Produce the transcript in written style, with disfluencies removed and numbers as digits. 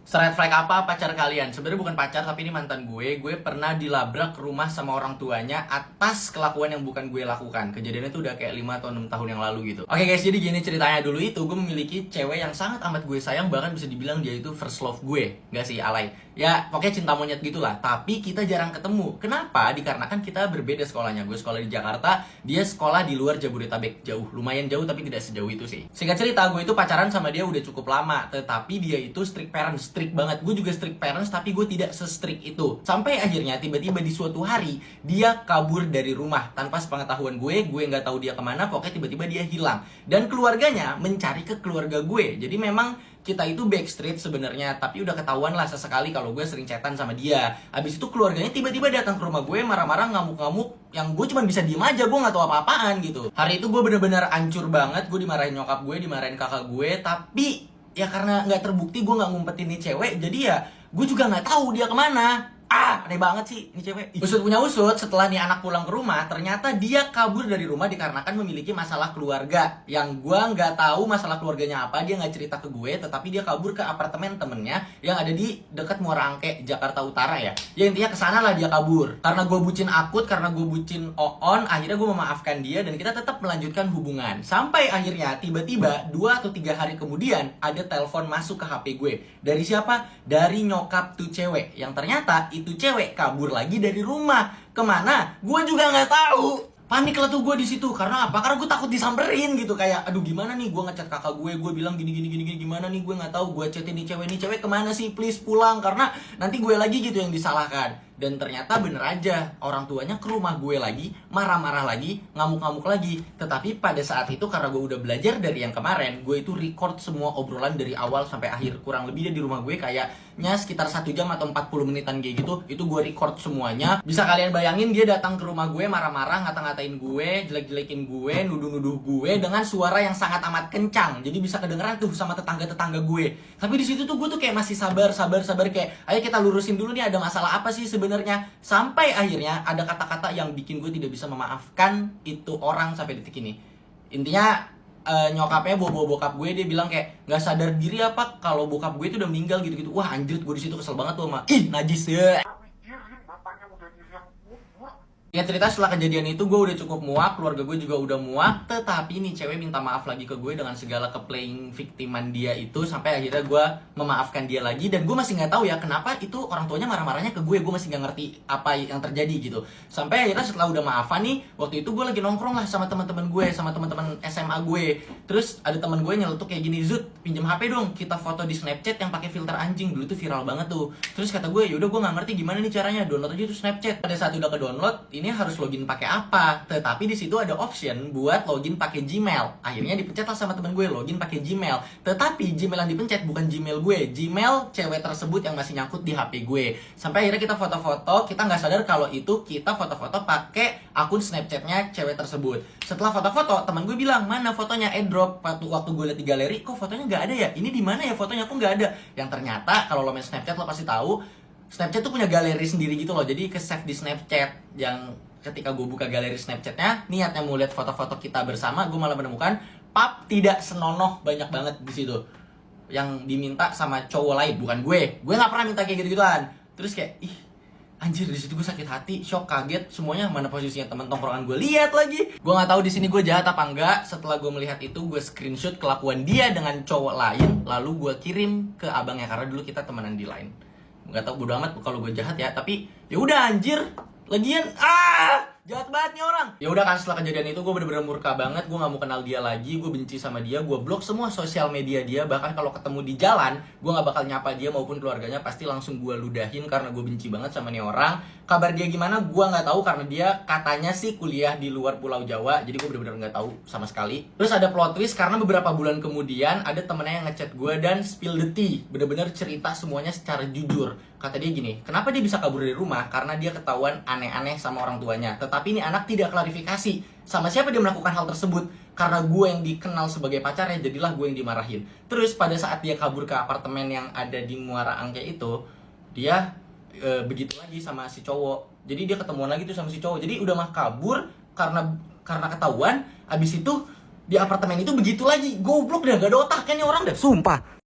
Red flag apa pacar kalian? Sebenarnya bukan pacar tapi ini mantan gue. Gue pernah dilabrak ke rumah sama orang tuanya atas kelakuan yang bukan gue lakukan. Kejadiannya tuh udah kayak 5 atau 6 tahun yang lalu gitu. Oke guys, jadi gini ceritanya. Dulu itu gue memiliki cewek yang sangat amat gue sayang. Bahkan bisa dibilang dia itu first love gue. Gak sih, alay. Ya pokoknya cinta monyet gitulah. Tapi kita jarang ketemu. Kenapa? Dikarenakan kita berbeda sekolahnya. Gue sekolah di Jakarta, dia sekolah di luar Jabodetabek. Jauh, lumayan jauh tapi tidak sejauh itu sih. Singkat cerita, gue itu pacaran sama dia udah cukup lama. Tetapi dia itu strict parents, strict banget. Gue juga strict parents tapi gue tidak se-strict itu. Sampai akhirnya tiba-tiba di suatu hari dia kabur dari rumah tanpa sepengetahuan gue nggak tahu dia kemana. Pokoknya tiba-tiba dia hilang dan keluarganya mencari ke keluarga gue. Jadi memang kita itu backstreet sebenarnya, tapi udah ketahuan lah sesekali kalau gue sering chatan sama dia. Habis itu keluarganya tiba-tiba datang ke rumah gue marah-marah, ngamuk-ngamuk, yang gue cuma bisa diem aja, gue nggak tahu apa-apaan gitu. Hari itu gue bener-bener hancur banget. Gue dimarahin nyokap gue, dimarahin kakak gue, tapi ya karena nggak terbukti gue nggak ngumpetin nih cewek, jadi ya gue juga nggak tahu dia kemana. Aneh banget sih ini cewek. Usut punya usut, setelah nih anak pulang ke rumah, ternyata dia kabur dari rumah dikarenakan memiliki masalah keluarga. Yang gue nggak tahu masalah keluarganya apa, dia nggak cerita ke gue, tetapi dia kabur ke apartemen temennya yang ada di dekat Muara Angke, Jakarta Utara ya. Ya intinya kesana lah dia kabur. Karena gue bucin akut, karena gue bucin on, akhirnya gue memaafkan dia dan kita tetap melanjutkan hubungan. Sampai akhirnya tiba-tiba 2 atau 3 hari kemudian ada telepon masuk ke HP gue. Dari siapa? Dari nyokap tuh cewek. Yang ternyata itu cewek kabur lagi dari rumah. Kemana? Gue juga nggak tahu. Panik lah tuh gue di situ. Karena apa? Karena gue takut disamperin gitu. Kayak aduh gimana nih, gue ngechat kakak gue bilang gini gimana nih, gue nggak tahu. Gue chatin nih cewek kemana sih, please pulang karena nanti gue lagi gitu yang disalahkan. Dan ternyata bener aja, orang tuanya ke rumah gue lagi, marah-marah lagi, ngamuk-ngamuk lagi. Tetapi pada saat itu karena gue udah belajar dari yang kemarin, gue itu record semua obrolan dari awal sampai akhir. Kurang lebih dia di rumah gue kayaknya sekitar 1 jam atau 40 menitan kayak gitu. Itu gue record semuanya. Bisa kalian bayangin dia datang ke rumah gue marah-marah, ngata-ngatain gue, jelek-jelekin gue, nuduh-nuduh gue dengan suara yang sangat amat kencang. Jadi bisa kedengeran tuh sama tetangga-tetangga gue. Tapi di situ tuh gue tuh kayak masih sabar kayak ayo kita lurusin dulu nih, ada masalah apa sih sebenarnya. Sampai akhirnya ada kata-kata yang bikin gue tidak bisa memaafkan itu orang sampai detik ini. Intinya nyokapnya bawa bokap gue, dia bilang kayak nggak sadar diri apa kalau bokap gue itu udah meninggal gitu-gitu. Wah anjir, gue di situ kesel banget tuh sama najis ya. Ya cerita setelah kejadian itu gue udah cukup muak, keluarga gue juga udah muak. Tetapi nih cewek minta maaf lagi ke gue dengan segala ke-playing victiman dia itu. Sampai akhirnya gue memaafkan dia lagi. Dan gue masih gak tahu ya kenapa itu orang tuanya marah-marahnya ke gue. Gue masih gak ngerti apa yang terjadi gitu. Sampai akhirnya setelah udah maafan nih, waktu itu gue lagi nongkrong lah sama teman-teman gue, sama teman-teman SMA gue. Terus ada teman gue nyeletuk kayak gini, Zut pinjam HP dong, kita foto di Snapchat yang pakai filter anjing. Dulu tuh viral banget tuh. Terus kata gue, yaudah gue gak ngerti gimana nih caranya, download aja tuh Snapchat. Pada saat udah ke download, ini harus login pakai apa? Tetapi di situ ada option buat login pakai Gmail. Akhirnya dipencet lah sama temen gue, login pakai Gmail. Tetapi Gmail yang dipencet bukan Gmail gue, Gmail cewek tersebut yang masih nyangkut di HP gue. Sampai akhirnya kita foto-foto, kita nggak sadar kalau itu kita foto-foto pakai akun Snapchatnya cewek tersebut. Setelah foto-foto, teman gue bilang, mana fotonya, airdrop. Waktu gue liat di galeri, kok fotonya nggak ada ya? Ini di mana ya fotonya? Kok nggak ada? Yang ternyata kalau lo main Snapchat lo pasti tahu, Snapchat tuh punya galeri sendiri gitu loh. Jadi ke save di Snapchat. Yang ketika gue buka galeri Snapchatnya, niatnya mau lihat foto-foto kita bersama, gue malah menemukan pap tidak senonoh banyak banget di situ yang diminta sama cowok lain, bukan gue. Gue nggak pernah minta kayak gitu-gituan. Terus kayak anjir, di situ gue sakit hati, shock, kaget semuanya. Mana posisinya teman tongkrongan gue, lihat lagi. Gue nggak tahu di sini gue jahat apa enggak. Setelah gue melihat itu, gue screenshot kelakuan dia dengan cowok lain, lalu gue kirim ke abangnya karena dulu kita temenan di Line. Nggak tahu, bodo amat kalau gue jahat ya, tapi ya udah anjir. Lagian jahat banget nih orang. Ya udah kan, setelah kejadian itu gue bener-bener murka banget. Gue gak mau kenal dia lagi, gue benci sama dia, gue blok semua sosial media dia. Bahkan kalau ketemu di jalan, gue gak bakal nyapa dia maupun keluarganya, pasti langsung gue ludahin karena gue benci banget sama nih orang. Kabar dia gimana gue gak tahu karena dia katanya sih kuliah di luar Pulau Jawa. Jadi gue bener-bener gak tahu sama sekali. Terus ada plot twist karena beberapa bulan kemudian ada temennya yang ngechat gue dan spill the tea. Bener-bener cerita semuanya secara jujur. Kata dia gini, kenapa dia bisa kabur dari rumah? Karena dia ketahuan aneh-aneh sama orang tuanya. Tetapi ini anak tidak klarifikasi sama siapa dia melakukan hal tersebut. Karena gue yang dikenal sebagai pacarnya, jadilah gue yang dimarahin. Terus pada saat dia kabur ke apartemen yang ada di Muara Angke itu, dia begitu lagi sama si cowok. Jadi dia ketemuan lagi tuh sama si cowok. Jadi udah mah kabur karena ketahuan. Abis itu di apartemen itu begitu lagi. Goblok dah, gak ada otaknya nih orang dah, sumpah.